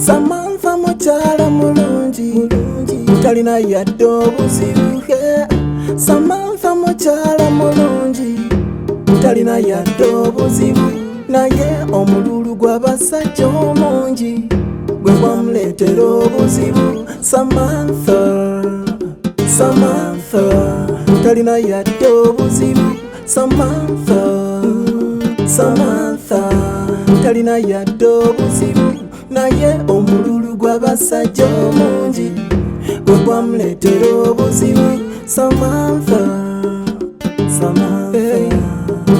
Samantha mukyala mulungi talina yadde obuzibu. Samantha mukyala mulungi talina yadde obuzibu, naye omululu gw'abasajja omungi gwe gwamuleetera obuzibu. Samantha talina yadde obuzibu. Samantha talina yadde obuzibu, naye omululu gw'abasajja omungi gwe gwamuleetera obuzibu. Samantha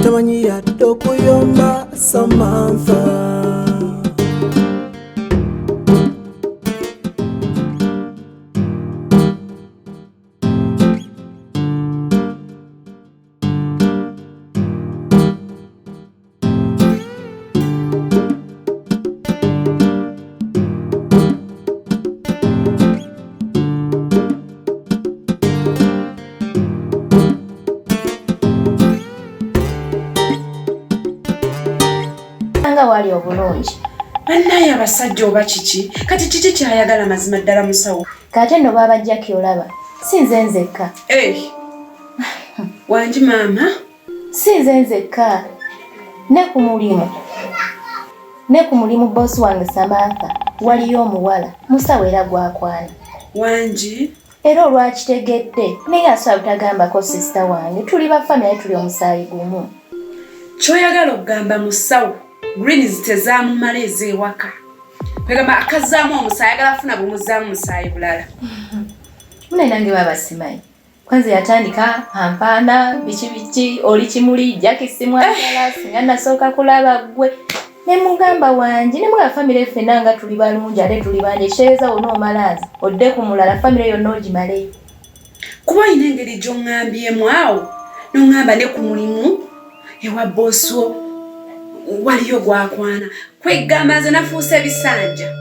tamanyi yadde okuyomba. Samantha wali obulungi. Bannaye abasajja oba kiki? Kati kiki kyayagala mazima ddala musawo? Kati nno baabajja kyolaba. Si nze nzekka. Wangi maama? Si nze nzekka. Ne ku mulimu bosi wange Samantha waliyo omuwala musawo era gwakwana. Wangi? Era olwakitegedde naye asobola butagambako sisita wange. Tuli ba famire, tuli omusaayi gumu. Kyoyagala okugamba musawo greens tezamumala ez'ewaka. Kwegamba akazaamu omusaayi ayagala afuna bumuzaamu musaayi bulala. Mune nange baba simanyi. Kwanza yatandika ampaana biki oli kimuli jakisi mwagala singa nasooka kulaba gwe. Ne mugamba wangi ne mwa famire ffe nanga tuli balungi ate tuli banje sheeza onoomalazi odde ku mulala famire yonna ogimaleyo. Kuba ine engeri gy'oŋŋambyemu awo n'oŋŋamba ne ku mulimu ewa booswo waliyo gwakwana. Kwegamba nze nafuuse bisanja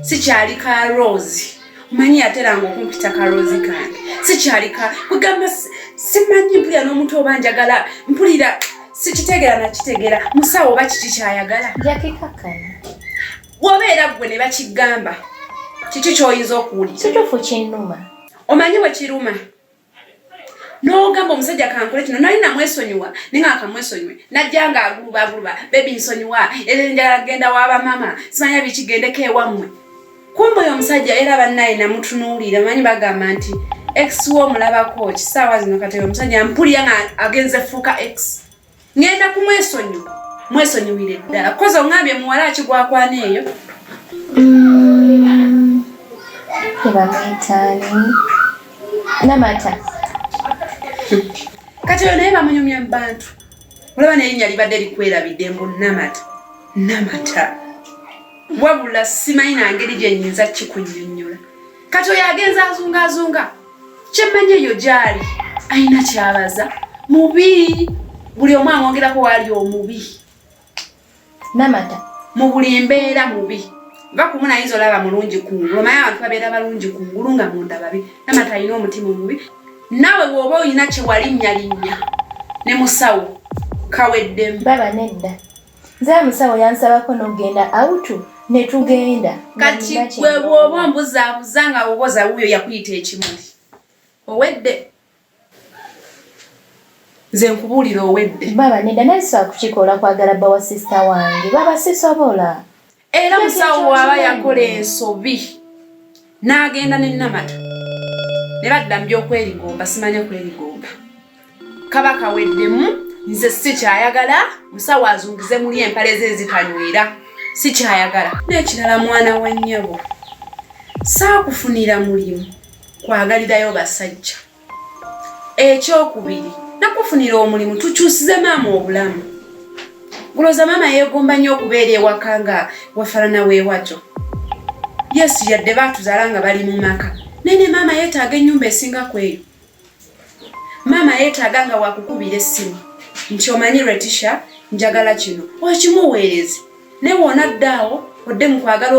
sikyali ka Rose. Omanyi yateranga okumpita ka Rose kange. Sikyali ka kwegamba simanyi mpulira n'omuntu oba njagala mpulira sikitegera nakitegera musawo oba kiki kyayagala. Jakikakkana. Wobeera gwe ne bakigamba kiki ky'oyinza okuwulira? Kituufu kinnuma. Omanyi bwe kiruma? N'ogamba omusajja kankole kino nali namwesonyiwa naye nga akamwesonyiwe najja nga aguluba bebi nsonyiwa era njagala genda waba mama simanya bikigendeko ewammwe. Kumbe oyo omusajja era bannaye namutunuulira manyi bagamba nti ex wo omulabako kisaawa zino kati omusajja mpulira nga agenze fuuka ex. Ngenda kumwesonyiwire ddala koza oŋŋambye muwala akigwakwana eyo. Ebamwitaani Namata. Kati oyo naye bamunyumya mu bantu. Olaba n'erinnya libadde likwerabidde mbu Namata. Wabula simanyi na ngeri gye nnyinza kikunnyonnyola. Kati oyo agenza azunga. Kyemmanyi eyo gy'ali ayina kyabaza. Mubi. Buli omu amwongerako waali omubi. Namata. Mu buli mbeera mubi. Va ku munayinza olaba mulungi kungulu. Omanyi abantu babeera balungi kungulu nga munda babi. Namata alina omutima omubi. Nawe bw'oba olina kye walinnya ne musawo kaweddemu. Baba nedda. Nze musawo yansabako n'ogenda awutu ne tugenda. Kati gwe bw'oba ombuzaabuza nga oboza wuyo yakuyita ekimuli. Owedde. Nze nkubuulira owedde. Baba nedda nayisobola kukikola kwagala bba wa sisita wange. Baba sisobola. Era musawo bw'aba yakola ensobi n'agenda ne Namata. Ne badda mu by'okwerigomba simanya kwerigomba. Kaba kaweddemu nze si kyayagala musawo azungize muli empale ze ezitanywera. Si kyayagala. N'ekirala mwana wa nnyabo. Saakufunira mulimu kwagalirayo basajja. Ekyokubiri nakufunira omulimu tukyusize maama obulamu. Guloza maama yeegomba nnyo okubeera ewaka nga wafaanana weewatyo. Yesu yadde baatuzaala nga bali mu maka. Nene maama yeetaaga ennyumba esinga kweyo. Maama yeetaaga nga wakukubira essimu nti omanyi Letisha njagala kino okimuweereze. Ne wona ddaawo odde mu kwagala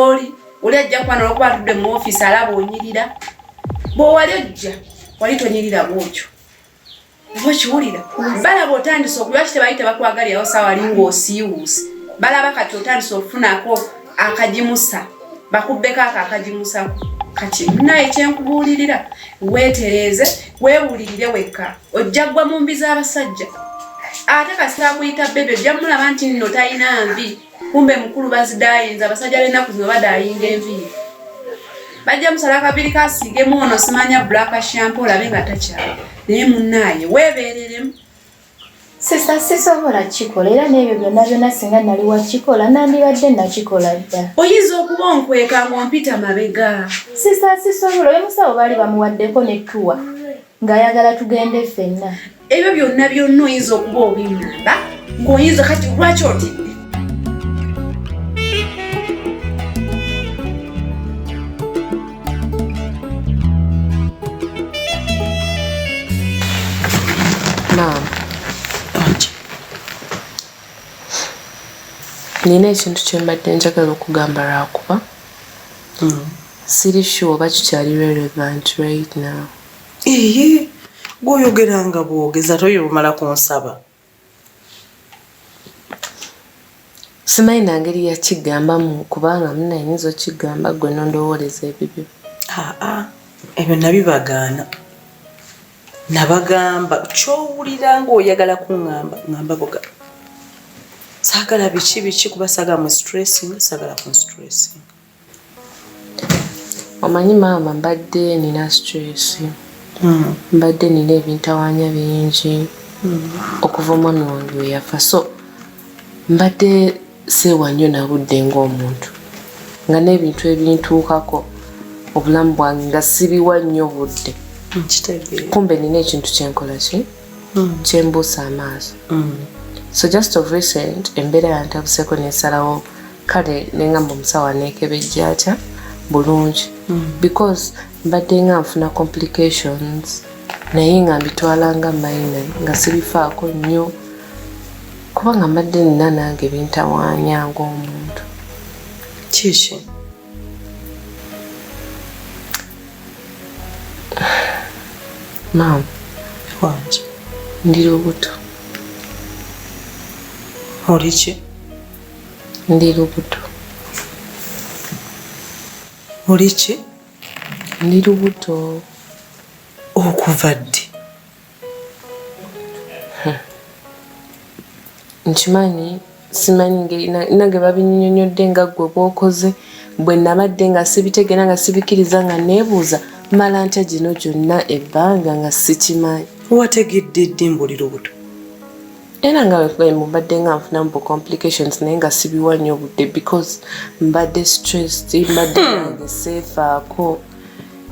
oli ajja kwana olwokuba atudde mu ofiisi alaba onyirira. Bw'owali ojja wali tonyirira bw'otyo. Oba kiwulira? Balaba otandise okulwaki tebayite bakwagalirawo sawa ali ng'osiiwuuse. Balaba kati otandise okufunako akagimusa bakubbeko akajimusako kati naye kyenkubuulirira weetereze weewulirire wekka ojja gwa mu mbi z'abasajja ate kasita akuyita bebe ojja mulaba nti nno talina nvi kumbe mukulu bazidayinza abasajja b'ennaku zino badayinga enviiri bajja musala akabiri kasiigemu ono simanya black shampoo olabe nga takyala naye munnaaye weebeereremu Sisa sisobola kikola era n'ebyo byonna singa nali wakikola nandibadde nakikola dda. Oyinza okuba onkweka ng'ompita mabega. Sisa sisobola oyo musawo baali bamuwaddeko nettuwa ng'ayagala tugende ffenna. Ebyo byonna oyinza okuba obinnamba ng'oyinza kati lwaki otidde. Nina ekintu kye mbadde njagala okugamba lwakuba siri sure oba kikyali relevant right now. Gw'oyogeranga bwogeza toyo omala kunsaba. Simanyi na ngeri yakigambamu kubanga munayinza okigamba gwe nondowooleza ebibyo. Ebyo nabibagaana. Nabagamba kyowulira ng'oyagala kuŋŋamba ŋŋamba boga. Sagala biki kuba sagala mu stressing sagala ku stressing. Omanyi maama mbadde nina stress. Mbadde nina ebintawaanya bingi okuva omwami wange we yafa so mbadde seewa nnyo na budde ng'omuntu nga n'ebintu ebintuukako obulamu bwange nga sibiwa nnyo budde. Kumbe nina ekintu kyenkola ki kyembuusa amaaso. So just of recent embeera yantabuseko nesalawo kale nengamba omusawo aneekebejja atya bulungi because mbadde nga nfuna complications naye nga mbitwalanga minor nga sibifaako nnyo kubanga mbadde nina nange ebintawaanya ng'omuntu. Kiki? Maama wangi ndi lubuto. Oli ki? Ndi lubuto. Oli ki? Ndi lubuto. Okuva ddi? Nkimanyi simanyi ngeri nange babinnyonnyodde nga ggwe bw'okoze bwe nabadde nga sibitegera nga sibikiriza nga neebuuza mala ntya gino gyonna ebbanga nga sikimanyi. Wategedde ddi mbuli lubuto? Era nga mbadde nga nfunamu bu complications naye nga sibiwa nnyo budde because mbadde stressed mbadde nange seefaako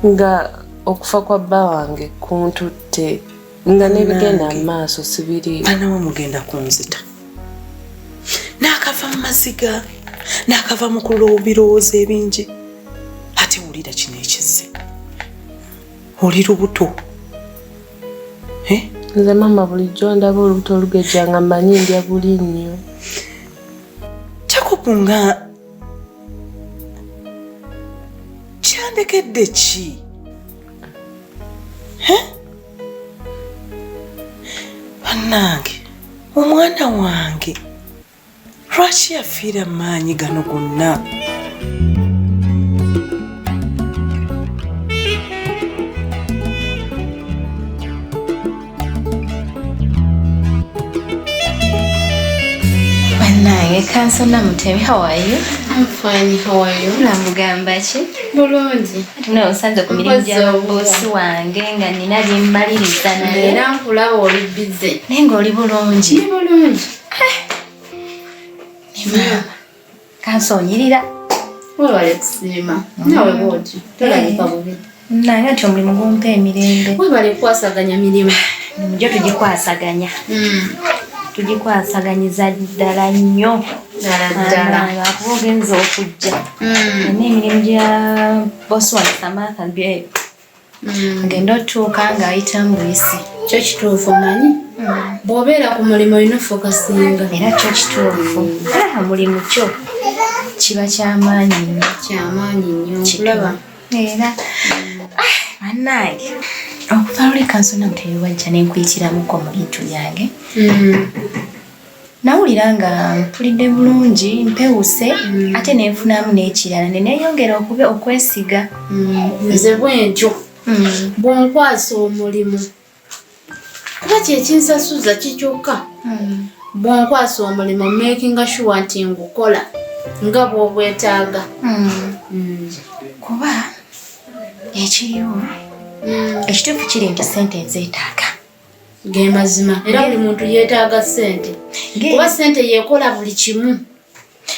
nga okufa kwa bba wange kuntutte nga n'ebigenda mu maaso sibiri. Banawe mugenda kunzita. N'akava mu maziga n'akava mu birowoozo ebingi ate wulira kino ekizze. Oli lubuto. Nze maama bulijjo ndaba olubuto olugejja nga mmanyi ndya buli nnyo. Jacob nga kyandekedde ki? Bannange omwana wange lwaki yafiira maanyi gano gonna? Kansona Mutemi, how are you? I'm fine, how are you? Namugamba ki? Bulungi. No, sanze ku mirimu gya bosi wange nga nina byembaliriza naye. Era nkulaba oli busy. Naye ng'oli bulungi. Ndi bulungi. Nima. Kansonyirira. Webale kusiima. Nawe bw'oti. Tolabika bubi. Nange nti omulimu gumpa emirembe. Webale kukwasaganya mirimu. Mujjo tugikwasaganya. Tugikwasaganyiza ddala nnyo. Ddala. Kuba ogenza okujja. N'emirimu gya bosi wange Samantha agenda otuuka ng'ayita mbuyisi. Kyo kituufu manyi? Bw'obeera ku mulimu olina fokasinga. Era kyo kituufu. Omulimu kyo kiba kyamaanyi nnyo. Kyamaanyi nnyo. Kulaba. Era bannange okuva luli kansona Mutemi wajja ne nkuyitiramuko mu bintu byange. nawulira nga mpulidde bulungi mpewuse ate nenfunamu n'ekirala neneyongera okwesiga nze bwentyo bwonkwasa omulimu kuba kyekinsasuza kikyokka bwonkwasa omulimu making sure nti ngukola nga bwobwetaaga kuba ekiriwo ekituufu kiri nti sente ezeetaaga ge mazima era buli muntu yeetaaga sente kuba sente yeekola buli kimu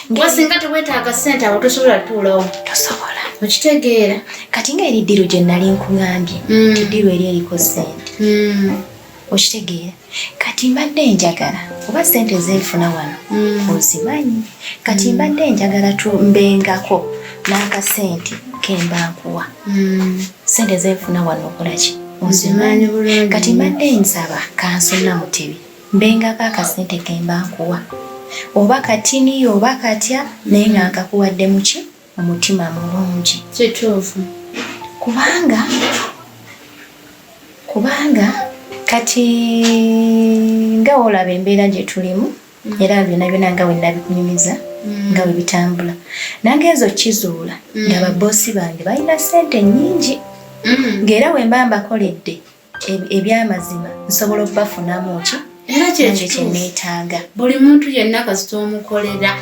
kuba singa teweetaaga sente abo tosobola tuulawo tosobola okitegeera kati ngaeriddiiro gye nali nkugambye nti ddiiro eri eriko sente okitegeera kati mbadde njagala oba sente zeefuna wano ozimanyi kati mbadde njagala tumbengako n'akasente kemba nkuwa sente zeefuna wano okolaki ozimanyi kati mbadde nsaba kansonna mutebi mbengako akasente kemba nkuwa oba katini oba katya naye nga nkakuwadde muki omutima mulungi kituufu kubanga kati nga olaba embeera gye tulimu era byonna byonna nga wenna bikunyumiza nga bwe bitambula nagenza okkizuula nga baboosi bange balina sente nnyingi ng'era we mba mbakoledde ebyamazima nsobola okubafunamu ki era kyeneetaaga buli muntu yenna kasita omukolera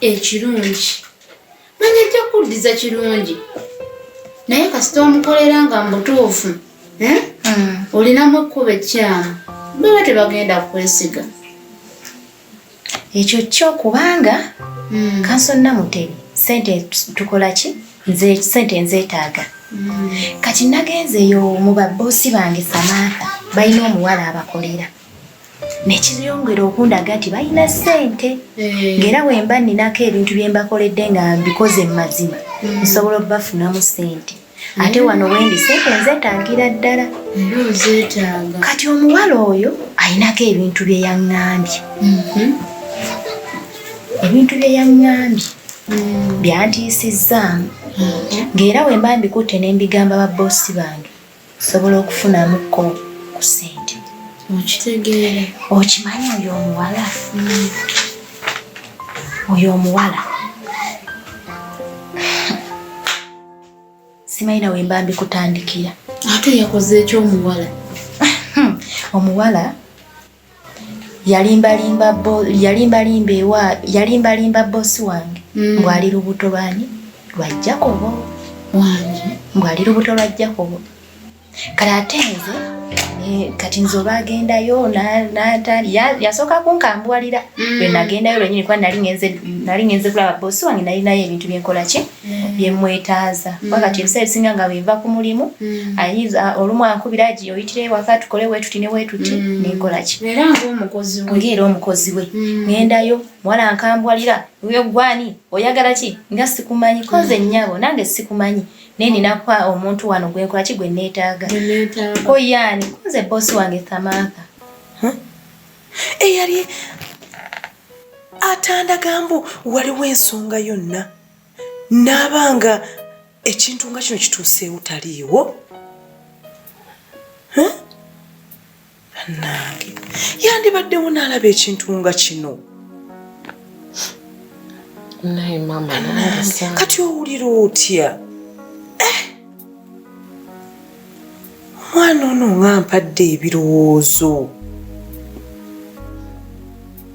ekirungi manya ejja kuddiza kirungi naye kasita omukolera nga mbutuufu olinamu ekkuba ekyamu baba tebagenda kwesiga ekyo kyo kubanga kansonna mutebi sente tukola ki sente nzeetaaga kati nagenzeyo mu baboosi bange Samantha balina omuwala abakolera nekiyongera okundaga nti balina sente ng'era wemba nninako ebintu bye mbakoledde nga mbikoze mu mazima nsobola okubafunamu sente ate wano wendi sente nzeetaagira ddala kati omuwala oyo alinako ebintu bye yaŋŋambye ebintu bye yaŋŋambye byantiisizzaamu ng'era wemba mbikutte ne mbigamba baboosi bange nsobola okufunamuko ku sente okitegeera okimanyi oyo omuwala simayina wemba mbikutandikira ate yakoze ekyomuwala omuwala yalimbalimba boosi wange mbwali lubuto lwani lwa Jacobo mbwali lubuto lwa Jacobo kale ate nze kati nze olwagendayo yasooka kunkambwalira lwe nagendayo lwenyini kuba nali ngenze kulaba boosi wange nali nayo ebintu byenkola ki byemwetaaza wakati ebiseera ebisinga nga bweva ku mulimu olumu ankubira agi oyitire ewaka tukole wetuti ne wetuti nenkola ki ng'era omukozi we ngendayo muwala ankambwalira gwani oyagala ki nga sikumanyi koze nnyabo nange sikumanyi naye ninakwa omuntu wano gwenkola ki gwe neetaaga koyaani koze boosi wange Samantha eyali atandagambu waliwo ensonga yonna n'abanga ekintu nga kino kituuseewo taliiwo nange yandibaddewo n'alaba ekintu nga kino naye mama kati owulira otya omwana ono nga mpadde ebirowoozo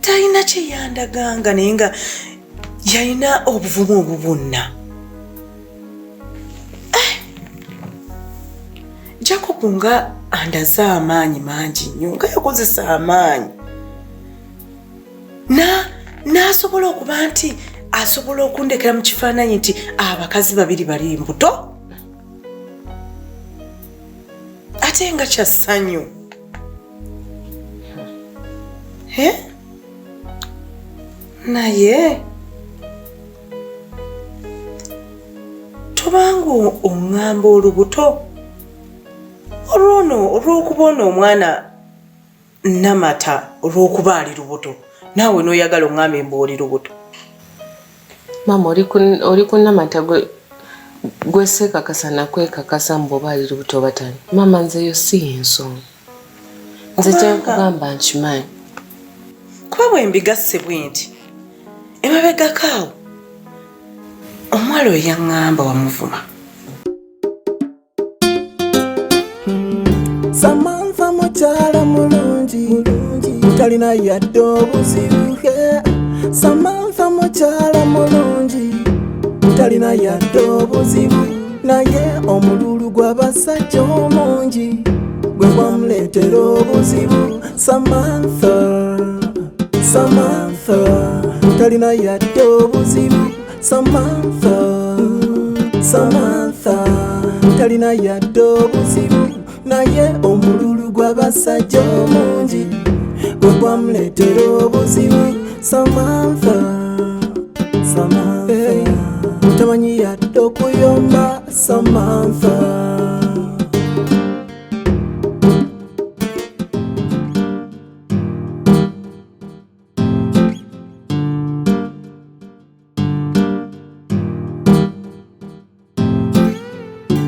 talina kye yandaganga naye nga yalina obuvumu obwo bwonna Jacob nga andaze amaanyi mangi nnyo nga yakozesa amaanyi n'asobola okuba nti asobola okundekera mu kifaananyi nti abakazi babiri bali mbuto ate nga kya ssanyu naye tobanga oŋŋamba olubuto olw'okuba ono omwana namata olw'okuba ali lubuto naawe n'oyagala oŋŋambe mba oli lubuto mama oli ku namata gweseekakasa nakwekakasa mbu oba ali lubuto batani mama nzeyo si ensonga nze kyenkugamba nkimanyi kuba bwe mbigasse bwe nti emabegakaawo omuwala oyo yaŋŋamba wamuvuma. Samantha mukyala mulungi talina yadde obuzibu. Samantha mukyala mulungi talina yadde obuzibu, naye omululu gw'abasajja omungi gwe gwamuleetera obuzibu. Samantha talina yadde obuzibu. Samantha talina yadde obuzibu, naye omululu gw'abasajja omungi gwe gwamuleetera obuzibu. Samantha tamanyi yadde okuyomba. Samantha